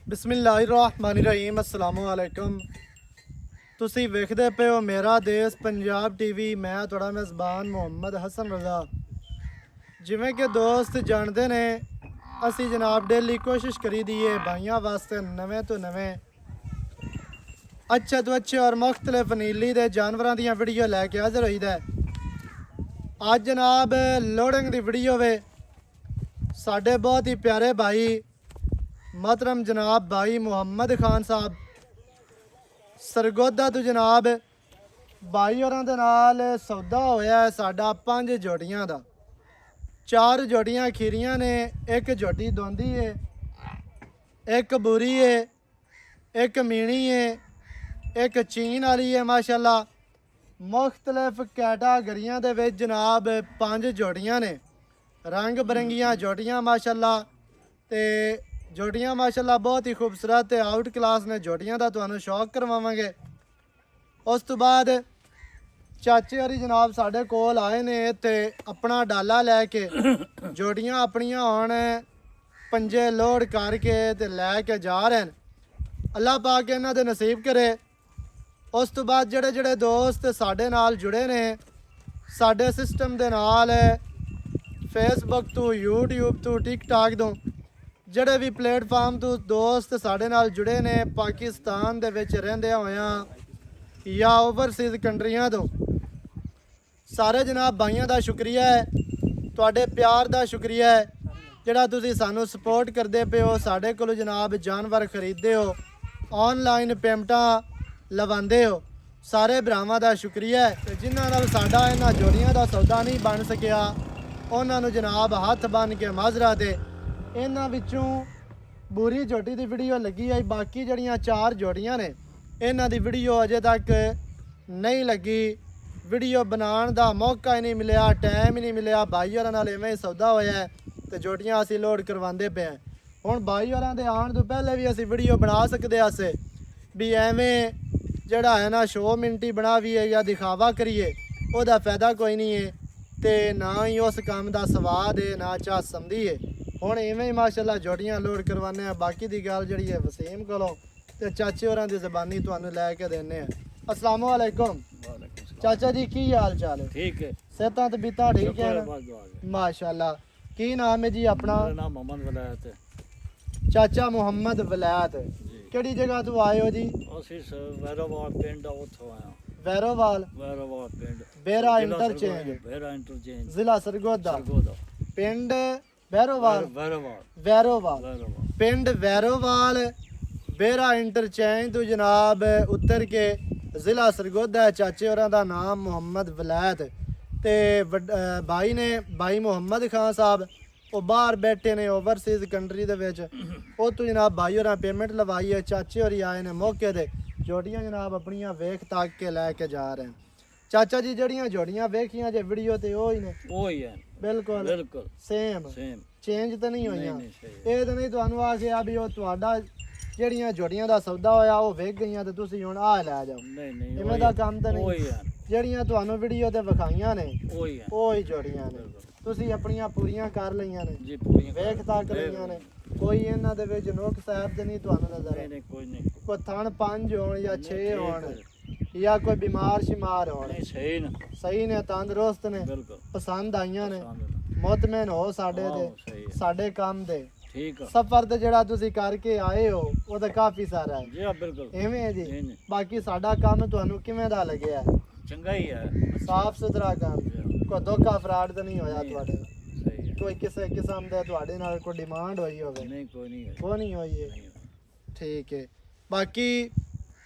ਬਿਸਮਿਲ੍ਲਾਹਿਰਰਹਿਮਾਨਿਰਰਹੀਮ अस्सलामु अलैकुम। ਤੁਸੀਂ ਵੇਖਦੇ ਪਏ ਹੋ ਮੇਰਾ ਦੇਸ਼ ਪੰਜਾਬ ਟੀਵੀ। ਮੈਂ ਤੁਹਾਡਾ ਮੇਜ਼ਬਾਨ ਮੁਹੰਮਦ ਹਸਨ ਰਜ਼ਾ। ਜਿਵੇਂ ਕਿ ਦੋਸਤ ਜਾਣਦੇ ਨੇ, ਅਸੀਂ ਜਨਾਬ ਡੇਲੀ ਕੋਸ਼ਿਸ਼ ਕਰੀਦੀ ਹੈ ਭਾਈਆਂ ਵਾਸਤੇ ਨਵੇਂ ਤੋਂ ਨਵੇਂ ਅੱਛੇ ਤੋਂ ਅੱਛੇ ਔਰ ਮੁਖਤਲਿਫ ਨੀਲੀ ਦੇ ਜਾਨਵਰਾਂ ਦੀਆਂ ਵੀਡੀਓ ਲੈ ਕੇ ਹਾਜ਼ਰ ਹੋਈਦਾ। ਅੱਜ ਜਨਾਬ ਲੋਡਿੰਗ ਦੀ ਵੀਡੀਓ ਵੇ। ਸਾਡੇ ਬਹੁਤ ਹੀ ਪਿਆਰੇ ਭਾਈ मोहतरम जनाब भाई मुहम्मद खान साहब सरगोदा तो जनाब भाई होरां दे नाल सौदा होया है साडा 5 जोड़ियां दा। 4 जोड़ियां खीरियां ने, एक झोटी दोंदी है, एक बुरी है, एक मीणी है, एक चीन वाली है। माशाल्लाह मुख्तलिफ कैटागरियां दे विच जनाब 5 जोड़ियां ने, रंग बरंगियां जोड़ियां माशाल्लाह। ते जोड़ियां माशाल्लाह बहुत ही खूबसूरत आउट क्लास ने जोड़ियां दा तुहानू शौक करवावांगे। उस तो बाद चाचे हरी जनाब साढ़े कोल आए ने ते अपना डाला लैके जोड़ियां अपनियां हुण पंजे लोड करके ते लैके जा रहे हैं। अल्लाह पाक इन्हां दे नसीब करे। उस तो बाद जेड़े जेड़े दोस्त साढ़े नाल जुड़े ने साढ़े सिस्टम दे नाल फेसबुक तो यूट्यूब तो टिकटॉक तो ਜਿਹੜੇ ਵੀ ਪਲੇਟਫਾਰਮ ਤੋਂ ਦੋਸਤ ਸਾਡੇ ਨਾਲ ਜੁੜੇ ਨੇ ਪਾਕਿਸਤਾਨ ਦੇ ਵਿੱਚ ਰਹਿੰਦੇ ਹੋਇਆਂ ਜਾਂ ਓਵਰਸੀਜ਼ ਕੰਟਰੀਆਂ ਤੋਂ, ਸਾਰੇ ਜਨਾਬ ਭਾਈਆਂ ਦਾ ਸ਼ੁਕਰੀਆ ਹੈ, ਤੁਹਾਡੇ ਪਿਆਰ ਦਾ ਸ਼ੁਕਰੀਆ ਹੈ ਜਿਹੜਾ ਤੁਸੀਂ ਸਾਨੂੰ ਸਪੋਰਟ ਕਰਦੇ ਪਏ ਹੋ। ਸਾਡੇ ਕੋਲੋਂ ਜਨਾਬ ਜਾਨਵਰ ਖਰੀਦਦੇ ਹੋ, ਆਨਲਾਈਨ ਪੇਮੈਂਟਾਂ ਲਵਾਉਂਦੇ ਹੋ। ਸਾਰੇ ਭਰਾਵਾਂ ਦਾ ਸ਼ੁਕਰੀਆ ਹੈ। ਤੇ ਜਿਨ੍ਹਾਂ ਨਾਲ ਸਾਡਾ ਇਹਨਾਂ ਜੋੜੀਆਂ ਦਾ ਸੌਦਾ ਨਹੀਂ ਬਣ ਸਕਿਆ ਉਹਨਾਂ ਨੂੰ ਜਨਾਬ ਹੱਥ ਬੰਨ੍ਹ ਕੇ ਮਾਜ਼ਰਾ ਦੇ। ਇਹਨਾਂ ਵਿੱਚੋਂ ਬੂਰੀ ਝੋਟੀ ਦੀ ਵੀਡੀਓ ਲੱਗੀ ਹੈ, ਬਾਕੀ ਜਿਹੜੀਆਂ 4 ਜੋੜੀਆਂ ਨੇ ਇਹਨਾਂ ਦੀ ਵੀਡੀਓ ਅਜੇ ਤੱਕ ਨਹੀਂ ਲੱਗੀ। ਵੀਡੀਓ ਬਣਾਉਣ ਦਾ ਮੌਕਾ ਹੀ ਨਹੀਂ ਮਿਲਿਆ, ਟਾਈਮ ਹੀ ਨਹੀਂ ਮਿਲਿਆ। ਭਾਈ ਹੋਰਾਂ ਨਾਲ ਇਵੇਂ ਹੀ ਸੌਦਾ ਹੋਇਆ ਤੇ ਜੋੜੀਆਂ ਅਸੀਂ ਲੋਡ ਕਰਵਾਉਂਦੇ ਪਏ। ਹੁਣ ਭਾਈ ਹੋਰਾਂ ਦੇ ਆਉਣ ਤੋਂ ਪਹਿਲੇ ਵੀ ਅਸੀਂ ਵੀਡੀਓ ਬਣਾ ਸਕਦੇ ਆਸੇ ਵੀ ਐਵੇਂ ਜਿਹੜਾ ਹੈ ਨਾ ਸ਼ੋ ਮਿੰਟੀ ਬਣਾਵੀਏ ਜਾਂ ਦਿਖਾਵਾ ਕਰੀਏ, ਉਹਦਾ ਫਾਇਦਾ ਕੋਈ ਨਹੀਂ ਹੈ ਤੇ ਨਾ ਹੀ ਉਸ ਕੰਮ ਦਾ ਸਵਾਦ ਹੈ ਨਾ ਚਾਹ ਸਮਝੀ ਹੈ। ਹੁਣ ਇਵੇਂ ਹੀ ਮਾਸ਼ਾਅੱਲਾ ਜੋੜੀਆਂ ਲੋਡ ਕਰਵਾਉਂਦੇ ਆ। ਬਾਕੀ ਦੀ ਗੱਲ ਜਿਹੜੀ ਹੈ ਵਸੀਮ ਕੋਲੋਂ ਤੇ ਚਾਚੇ ਹੋਰਾਂ ਦੀ ਜ਼ਬਾਨੀ ਤੁਹਾਨੂੰ ਲੈ ਕੇ ਦਿੰਦੇ ਆ। अस्सलाम वालेकुम चाचा जी, की हाल चाल है? ठीक है, सेहतां ते बीता ठीक है ना? माशाअल्लाह। की नाम है जी अपना? मेरा नाम मोहम्मद वलायत है। चाचा मोहम्मद वलायत किहड़ी जगह तो आए हो जी? ਅਸੀਂ ਵੈਰੋਵਾਲ ਪਿੰਡ ਉੱਥੋਂ ਆਇਆ। ਵੈਰੋਵਾਲ ਪਿੰਡ, ਬੇਰਾ ਇੰਟਰਚੇਂਜ, ਜ਼ਿਲ੍ਹਾ ਸਰਗੋਦਾ। ਪਿੰਡ ਵੈਰੋਵਾਲ ਪਿੰਡ ਵੈਰੋਵਾਲ ਬੇਰਾ ਇੰਟਰਚੇਂਜ ਤੋਂ ਜਨਾਬ ਉਤਰ ਕੇ ਜ਼ਿਲ੍ਹਾ ਸਰਗੋਦਾ। ਚਾਚੇ ਹੋਰਾਂ ਦਾ ਨਾਮ ਮੁਹੰਮਦ ਵਲਾਇਤ ਤੇ ਭਾਈ ਨੇ ਭਾਈ ਮੁਹੰਮਦ ਖਾਨ ਸਾਹਿਬ ਉਹ ਬਾਹਰ ਬੈਠੇ ਨੇ ਓਵਰਸੀਜ਼ ਕੰਟਰੀ ਦੇ ਵਿੱਚ। ਉਹ ਤੋਂ ਜਨਾਬ ਭਾਈ ਹੋਰਾਂ ਪੇਮੈਂਟ ਲਵਾਈ ਹੈ। ਚਾਚੇ ਹੋਰੀ ਆਏ ਨੇ ਮੌਕੇ ਤੇ ਜੋੜੀਆਂ ਜਨਾਬ ਆਪਣੀਆਂ ਵੇਖ ਤੱਕ ਕੇ ਲੈ ਕੇ ਜਾ ਰਹੇ। ਚਾਚਾ ਜੀ ਜਿਹੜੀਆਂ ਜੋੜੀਆਂ ਵੇਖੀਆਂ ਜੇ ਵੀਡੀਓ ਤੇ ਉਹ ਹੀ ਨੇ? ਉਹ ਹੀ ਹੈ, ਬਿਲਕੁਲ ਸੇਮ ਚੇਂਜ ਤਾਂ ਨਹੀਂ ਹੋਈਆਂ। ਇਹ ਤਾਂ ਨਹੀਂ ਤੁਹਾਨੂੰ ਆਖਿਆ ਵੀ ਉਹ ਤੁਹਾਡਾ ਜਿਹੜੀਆਂ ਜੋੜੀਆਂ ਦਾ ਸੌਦਾ ਹੋਇਆ ਉਹ ਵੇਖ ਗਈਆਂ ਤੇ ਤੁਸੀਂ ਹੁਣ ਆ ਲੈ ਜਾਓ? ਨਹੀਂ, ਇਵੇਂ ਦਾ ਕੰਮ ਤਾਂ ਨਹੀਂ। ਜਿਹੜੀਆਂ ਤੁਹਾਨੂੰ ਵੀਡੀਓ ਤੇ ਵਿਖਾਈਆਂ ਨੇ ਉਹ ਹੀ ਜੋੜੀਆਂ ਨੇ, ਤੁਸੀਂ ਆਪਣੀਆਂ ਪੂਰੀਆਂ ਕਰ ਲਈਆਂ ਨੇ ਜੀ, ਵੇਖ ਤੱਕ ਲਈਆਂ ਨੇ। ਕੋਈ ਇਹਨਾਂ ਦੇ ਵਿੱਚ ਨੁਕਸ ਸਾਹਿਬ ਤੇ ਨਹੀਂ ਤੁਹਾਨੂੰ ਨਜ਼ਰ? ਨਹੀਂ, ਕੋਈ ਨਹੀਂ। ਕੋਈ ਥਣ 5 ਹੋਣ ਜਾਂ 6 ਹੋਣ ਜਾਂ ਕੋਈ ਬਿਮਾਰ ਸ਼ਿਮਾਰ ਹੋਣ? ਸਹੀ ਨੇ, ਤੰਦਰੁਸਤ ਨੇ, ਪਸੰਦ ਆਈਆਂ ਨੇ, ਮੁਤਮਿਨ ਹੋ ਸਾਡੇ ਤੇ ਸਾਡੇ ਕੰਮ ਦੇ। ਸਫ਼ਰ ਤੇ ਜਿਹੜਾ ਤੁਸੀਂ ਕਰਕੇ ਆਏ ਹੋ ਉਹ ਤਾਂ ਕਾਫੀ ਸਾਰਾ ਹੈ ਜੀ। ਬਿਲਕੁਲ ਐਵੇਂ ਹੈ ਜੀ। ਬਾਕੀ ਸਾਡਾ ਕੰਮ ਤੁਹਾਨੂੰ ਕਿਵੇਂ ਦਾ ਲੱਗਿਆ? ਚੰਗਾ ਹੀ ਹੈ, ਸਾਫ ਸੁਥਰਾ ਕੰਮ, ਕੋਈ ਧੋਖਾ ਫਰਾਡ ਤਾਂ ਨਹੀਂ ਹੋਇਆ ਤੁਹਾਡੇ ਨਾਲ? ਕੋਈ ਕਿਸੇ ਕਿਸਮ ਦਾ ਤੁਹਾਡੇ ਨਾਲ ਕੋਈ ਡਿਮਾਂਡ ਹੋਈ ਹੋਵੇ? ਨਹੀਂ, ਕੋਈ ਨਹੀਂ ਹੋਈ ਹੈ। ਠੀਕ ਹੈ। ਬਾਕੀ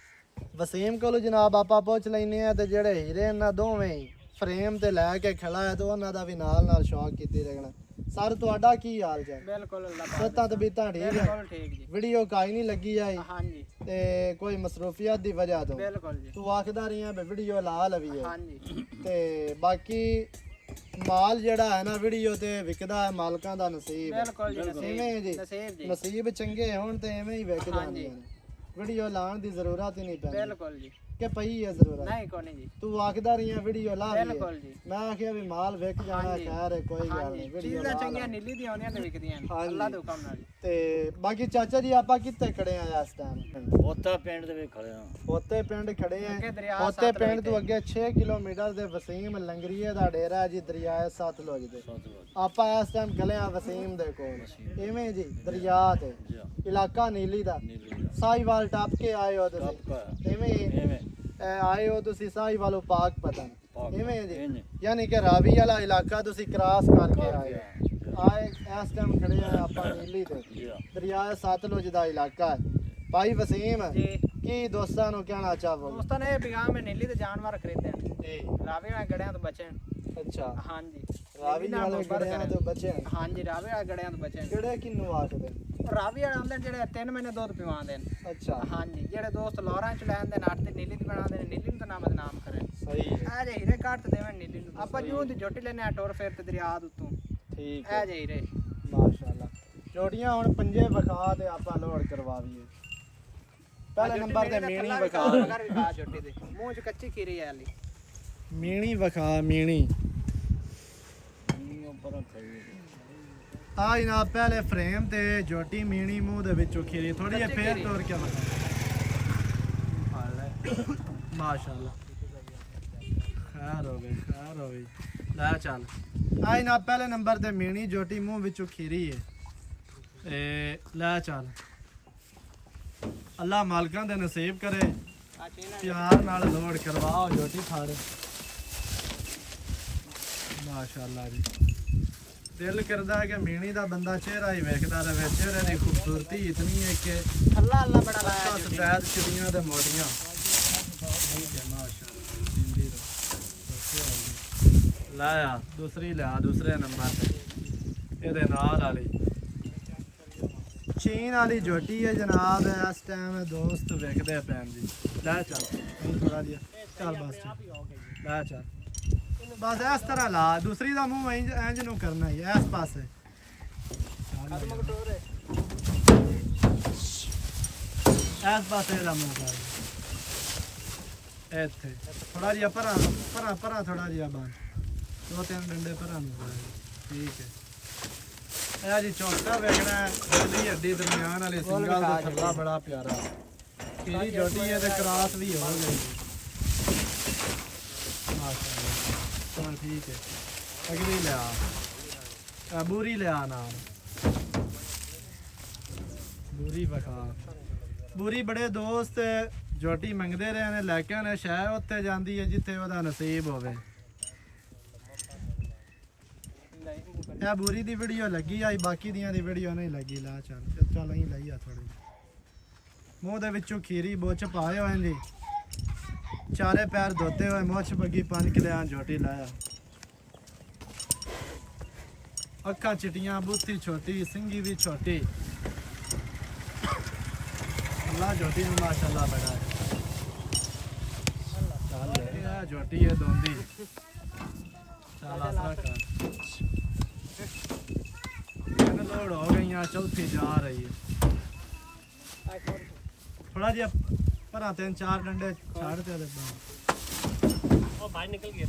ਵਸੀਮ ਕੋਲੋਂ ਜਨਾਬ ਆਪਾਂ ਪੁੱਛ ਲੈਂਦੇ ਆ ਤੇ ਜਿਹੜੇ ਹੀਰੇ ਇਹਨਾਂ ਦੋਵੇਂ ਹੀ ਫਰੇਮ ਤੇ ਲੈ ਕੇ ਖੜਾ ਹੈ ਤੇ ਉਹਨਾਂ ਦਾ ਵੀ ਨਾਲ ਸ਼ੌਕ ਕੀਤੀ ਰੱਖਣਾ। ਸਰ ਤੁਹਾਡਾ ਕੀ ਹਾਲ ਚਾਲ? ਬਿਲਕੁਲ ਸੱਤਾਂ ਤੇ ਬੀਤਾਂ ਠੀਕ ਹੈ? ਬਿਲਕੁਲ ਠੀਕ ਜੀ। ਵੀਡੀਓ ਕਾਈ ਨਹੀਂ ਲੱਗੀ ਆਈ? ਹਾਂਜੀ। ਤੇ ਕੋਈ ਮਸਰੂਫੀਅਤ ਦੀ ਵਜ੍ਹਾ ਤੋਂ? ਬਿਲਕੁਲ ਜੀ। ਤੂੰ ਆਖਦਾ ਰਹੀ ਹੈ ਵੀ ਵੀਡੀਓ ਲਾ ਲਵੀਏ? ਹਾਂਜੀ। ਤੇ ਬਾਕੀ ਮਾਲ ਜਿਹੜਾ ਹੈ ਨਾ ਵੀਡੀਓ ਤੇ ਵਿਕਦਾ ਹੈ, ਮਾਲਕਾਂ ਦਾ ਨਸੀਬ। ਬਿਲਕੁਲ ਜੀ, ਨਸੀਬ ਚੰਗੇ ਹੋਣ ਤੇ ਐਵੇਂ ਹੀ ਵਿਕ ਜਾਂਦੀਆਂ ਨੇ। ਵੀਡੀਓ ਲਾਉਣ ਦੀ ਜ਼ਰੂਰਤ ਹੀ ਨਹੀਂ ਪੈਂਦੀ। ਬਿਲਕੁਲ ਜੀ। ਕਿ ਪਈ ਹੈ ਜ਼ਰੂਰਤ? ਨਹੀਂ ਕੋਈ ਨਹੀਂ ਜੀ, ਤੂੰ ਆਖਦਾ ਰਹੀਆਂ ਵੀਡੀਓ ਲਾ ਲਈ ਬਿਲਕੁਲ ਜੀ। ਮੈਂ ਆਖਿਆ ਵੀ ਮਾਲ ਵਿਕ ਜਾਣਾ ਹਾਂਜੀ। ਖੈਰ ਹੈ, ਕੋਈ ਗੱਲ ਨਹੀਂ ਵੀਡੀਓ ਚੀਜ਼ਾਂ ਚੰਗੀਆਂ ਨੀਲੀ ਦੀਆਂ ਆਉਂਦੀਆਂ ਤੇ ਵਿਕਦੀਆਂ ਨੇ ਹਾਂਜੀ। ਅੱਲਾ ਦੇ ਹੁਕਮ ਨਾਲ ਜੀ। ਤੇ ਬਾਕੀ ਚਾਚਾ ਜੀ ਆਪਾਂ ਕਿੱਥੇ ਖੜੇ ਆ ਇਸ ਟਾਈਮ? ਉੱਥੇ ਪਿੰਡ ਦੇ ਵਿੱਚ ਖੜੇ ਆ। ਹੋਤੇ ਪਿੰਡ ਖੜੇ ਅੱਗੇ ਆ। ਦਰਿਆ ਹੋਤੇ ਸਤਲੁਜ ਪਿੰਡ ਤੋਂ ਅੱਗੇ 6 ਕਿਲੋਮੀਟਰ ਦੇ ਵਸੀਮ ਲੰਗਰੀਏ ਦਾ ਡੇਰਾ ਹੈ ਜੀ, ਦਰਿਆ ਸਤਲੁਜ ਦੇ। ਆਪਾਂ ਇਸ ਟਾਈਮ ਖੜੇ ਆ ਵਸੀਮ ਦੇ ਕੋਲ, ਇਵੇਂ ਜੀ ਦਰਿਆ ਤੇ ਇਲਾਕਾ ਨੀਲੀ ਦਾ। ਸਾਈਵਾਲ ਟੱਪ ਕੇ ਆਏ ਹੋ ਤੁਸੀਂ, ਇਵੇਂ ਆਏ ਹੋ ਤੁਸੀਂ ਸਾਈਵਾਲੋਂ ਪਾਕ ਪਤਨ, ਇਵੇਂ ਜੀ ਯਾਨੀ ਕਿ ਰਾਵੀ ਵਾਲਾ ਇਲਾਕਾ ਤੁਸੀਂ ਕ੍ਰਾਸ ਕਰਕੇ ਆਏ ਆਏ ਇਸ ਟਾਈਮ ਖੜੇ ਆ ਆਪਾਂ ਨੀਲੀ ਤੇ, ਦਰਿਆ ਸਤਲੁਜ ਦਾ ਇਲਾਕਾ ਹੈ। ਭਾਈ ਵਸੀਮ ਜੀ ਕੀ ਦੋਸਤਾਂ ਨੂੰ ਕਹਿਣਾ ਚਾਹੋਗੇ? ਦੋਸਤਾਂ ਨੇ ਇਹ ਪੈਗਾਮ ਮੈਂ ਨੀਲੀ ਦੇ ਜਾਨਵਰ ਖਰੀਦੇ ਨੇ ਜੀ ਰਾਵੇ ਵਾਲੇ ਗੜਿਆਂ ਤੋਂ ਬਚਣ। ਅੱਛਾ, ਹਾਂਜੀ ਰਾਵੀ ਵਾਲੇ ਗੜਿਆਂ ਤੋਂ ਬਚੇ। ਹਾਂਜੀ ਰਾਵੇ ਵਾਲੇ ਗੜਿਆਂ ਤੋਂ ਬਚਣ। ਕਿਹੜੇ ਕਿੰਨੂੰ ਆਖਦੇ? ਰਾਵੀ ਵਾਲੇ ਆਉਂਦੇ ਨੇ ਜਿਹੜੇ 3 ਮਹੀਨੇ ਦੁੱਧ ਪਿਵਾਉਂਦੇ ਨੇ। ਅੱਛਾ ਹਾਂਜੀ ਜਿਹੜੇ ਦੋਸਤ ਲੋਰਾਂ ਚ ਲੈਂਦੇ ਨੇ 8 ਤੇ ਨੀਲੀ ਦੀ ਬਣਾਉਂਦੇ ਨੇ, ਨੀਲੀ ਨੂੰ ਤਾਂ ਨਾਮ ਬਦਨਾਮ ਕਰੇ। ਸਹੀ ਹੈ, ਇਹ ਜੇ ਹੀਰੇ ਕੱਟ ਤੇ ਦੇਵਣ ਨੀਲੀ ਨੂੰ। ਆਪਾਂ ਜੂੰ ਦੀ ਜੋਟੀ ਲੈਨੇ ਆ ਟੁਰ ਫੇਰ ਤੇ ਦਰਿਆ ਦੇ ਉੱਤੋਂ। ਠੀਕ ਇਹ ਹੈ, ਜੇ ਹੀਰੇ ਮਾਸ਼ਾਅੱਲਾ। ਜੋੜੀਆਂ ਹੁਣ ਪੰਜੇ ਵਿਖਾ ਤੇ ਆਪਾਂ ਲੋਡ ਕਰਵਾਵੀਏ। ਪਹਿਲੇ ਨੰਬਰ ਤੇ ਮੀਣੀ ਵਿਖਾ, ਮਗਰ ਵਿਖਾ ਜੋਟੀ ਦੇ ਮੂੰਹ ਚ ਕੱਚੀ ਖੀਰੀ ਆ ਲਈ। ਮੀਣੀ ਵਿਖਾ ਮੀਣੀ। ਆ ਜਨਾਬ ਪਹਿਲੇ ਫਰੇਮ ਤੇ ਜੋਟੀ ਮੀਣੀ ਮੂੰਹ ਦੇ ਵਿੱਚੋਂ ਖੀਰੀ ਥੋੜੀ ਜਿਹੀ ਫੇਰ ਤੋੜ ਕੇ ਵਿਖਾ। ਮਾਸ਼ਾਅੱਲਾ ਖੈਰ ਹੋ ਗਈ, ਖੈਰ ਹੋ ਗਈ। ਲੈ ਚੱਲ ਆ ਜਨਾਬ ਪਹਿਲੇ ਨੰਬਰ ਤੇ ਮੀਣੀ ਜੋਟੀ ਮੂੰਹ ਵਿੱਚੋਂ ਖੀਰੀ ਹੈ। ਤੇ ਲੈ ਚੱਲ ਅੱਲਾ ਮਾਲਕਾਂ ਦੇ ਨਸੀਬ ਕਰੇ, ਆ ਚੀਨਾ ਪਿਆਰ ਨਾਲ ਲੋਡ ਕਰਵਾਓ ਜੋਟੀ ਖਾੜੇ। ਮਾਸ਼ਾਅੱਲਾ ਜੀ, ਦਿਲ ਕਰਦਾ ਹੈ ਕਿ ਮੀਣੀ ਦਾ ਬੰਦਾ ਚਿਹਰਾ ਹੀ ਵੇਖਦਾ ਰਹੇ। ਚਿਹਰੇ ਦੀ ਖੂਬਸੂਰਤੀ ਇਤਨੀ ਹੈ ਕਿ ਅੱਲਾ ਅੱਲਾ ਬੜਾ ਲਾਇਆ ਅੱਖਾਂ ਜੋਟੀ। ਸਫੈਦ ਚਿੜੀਆਂ ਤੇ ਮੋਟੀਆਂ। ਠੀਕ ਹੈ ਮਾਸ਼ਾਅੱਲਾ, ਜਿੰਦੀ ਰਹੋ। ਲਾਇਆ ਦੂਸਰੀ ਲਿਆ ਦੂਸਰੇ ਨੰਬਰ ਤੇ ਇਹਦੇ ਨਾਲ ਵਾਲੀ ਚੀਨ ਵਾਲੀ ਜੋਟੀ ਹੈ ਜਨਾਬ। ਇਸ ਟਾਈਮ ਦੋਸਤ ਵੇਖਦੇ ਪੈਣ ਜੀ। ਲੈ ਚੱਲ ਥੋੜਾ ਜਿਹਾ ਚੱਲ ਬਸ ਲੈ ਚੱਲ ਬਸ ਇਸ ਤਰ੍ਹਾਂ ਲਾ। ਦੂਸਰੀ ਦਾ ਮੂੰਹ ਇੰਜ ਨੂੰ ਕਰਨਾ ਹੀ ਇਸ ਪਾਸੇ। ਇਸ ਪਾਸੇ ਦਾ ਮੂੰਹ ਕਰ ਇੱਥੇ ਥੋੜਾ ਜਿਹਾ ਭਰਾ ਭਰਾ ਭਰਾ ਥੋੜਾ ਜਿਹਾ ਬਾਹਰ 2-3 ਡੰਡੇ ਭਰਾ ਨੂੰ ਕਰ। ਠੀਕ ਹੈ, ਇਹ ਜੀ ਚੌਕਾ ਵੇਖਣਾ ਇਹਦੀ ਹੱਡੀ ਦਰਮਿਆਨ ਵਾਲੇ ਸਿੰਗਲ ਦਾ ਥੱਲਾ ਬੜਾ ਪਿਆਰਾ। ਇਹਦੀ ਜੋਟੀ ਹੈ ਤੇ ਕਰਾਸ ਵੀ ਹੋ ਗਈ। ਮਾਸ਼ਾਅੱਲਾ ਚਲ ਠੀਕ ਹੈ। ਅਗਲੀ ਲਿਆ ਬੂਰੀ ਲਿਆ ਨਾਲ ਬੂਰੀ ਵਿਖਾ। ਬੂਰੀ ਬੜੇ ਦੋਸਤ ਜੋਟੀ ਮੰਗਦੇ ਰਹੇ ਨੇ, ਲੈ ਕੇ ਆਨੇ ਸ਼ਾਇਦ ਉੱਥੇ ਜਾਂਦੀ ਹੈ ਜਿੱਥੇ ਉਹਦਾ ਨਸੀਬ ਹੋਵੇ। ਇਹ ਬੂਰੀ ਦੀ ਵੀਡੀਓ ਲੱਗੀ ਆਈ, ਬਾਕੀ ਦੀਆਂ ਦੀ ਵੀਡੀਓ ਨਹੀਂ ਲੱਗੀ। ਲਾ ਚੱਲ ਚੱਲ ਅਸੀਂ ਲਈ ਆ ਥੋੜੀ। ਮੂੰਹ ਦੇ ਵਿੱਚੋਂ ਖੀਰੀ ਬੁੱਚ ਪਾਏ ਹੋਏ ਜੀ, ਚਾਰੇ ਪੈਰ ਧੋਤੇ ਹੋਏ, ਮੁੱਛ ਬੱਗੀ 5 ਕਿਲਿਆਂ ਜੋਟੀ ਲਾਇਆ। ਅੱਖਾਂ ਚਿੱਟੀਆਂ, ਬੁੱਥੀ ਛੋਟੀ, ਸਿੰਗੀ ਵੀ ਛੋਟੀ। ਅੱਲਾ ਜੋਟੀ ਨੂੰ ਮਾਸ਼ਾਅੱਲਾ ਬੜਾ ਹੈ। ਚੱਲ ਇਹ ਜੋਟੀ ਹੈ ਦੋਂਦੀ। ਚੱਲ ਆਸਰਾ ਕਰ। ਤਿੰਨ ਲੋੜ ਹੋ ਗਈਆਂ, ਚੌਥੀ ਜਾ ਰਹੀ ਹੈ। ਥੋੜਾ ਜਿਹਾ ਭਰਾ 3-4 ਡੰਡੇ ਛੱਡ ਤੇ ਉਹਦੇ ਬਾਹਰ। ਉਹ ਬਾਹਰ ਨਿਕਲ ਗਿਆ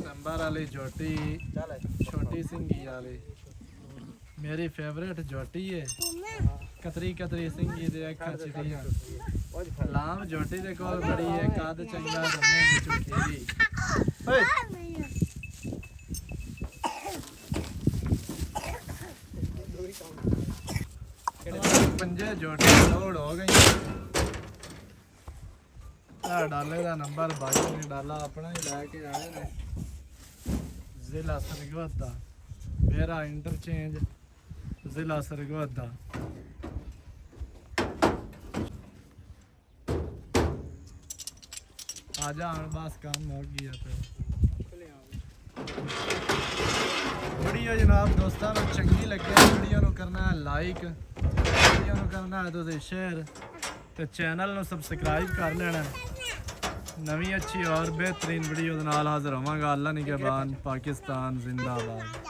नंबर वाली जोटी छोटी सिंगी वाली मेरी फेवरेट जोटी है। कतरी कतरी सिंगी दे अखा चिटियां लाम जोटी दे कोल बड़ी है, कद चंगा दमे विचों खेरी। पंजे जोटी लोड हो गई। डाले का नंबर भाई ने डाला अपना ही लैके आए ने। जिला सरगोध दा मेरा इंटरचेंज जिला सरगोध दा। आजा हम बस काम हो गया तो बड़ी ਵੀਡੀਓ ਜਨਾਬ ਦੋਸਤਾਂ ਨੂੰ ਚੰਗੀ ਲੱਗੇ ਵੀਡੀਓ ਨੂੰ ਕਰਨਾ ਹੈ ਲਾਈਕ, ਵੀਡੀਓ ਨੂੰ ਕਰਨਾ ਹੈ ਤੁਸੀਂ ਸ਼ੇਅਰ ਤੇ ਚੈਨਲ ਨੂੰ ਸਬਸਕ੍ਰਾਈਬ ਕਰ ਲੈਣਾ। ਨਵੀਂ ਅੱਛੀ ਔਰ ਬਿਹਤਰੀਨ ਵੀਡੀਓ ਦੇ ਨਾਲ ਹਾਜ਼ਰ ਹੋਵਾਂਗਾ। ਅੱਲਾ ਨਿਗਹਿਬਾਨ, ਪਾਕਿਸਤਾਨ ਜ਼ਿੰਦਾਬਾਦ।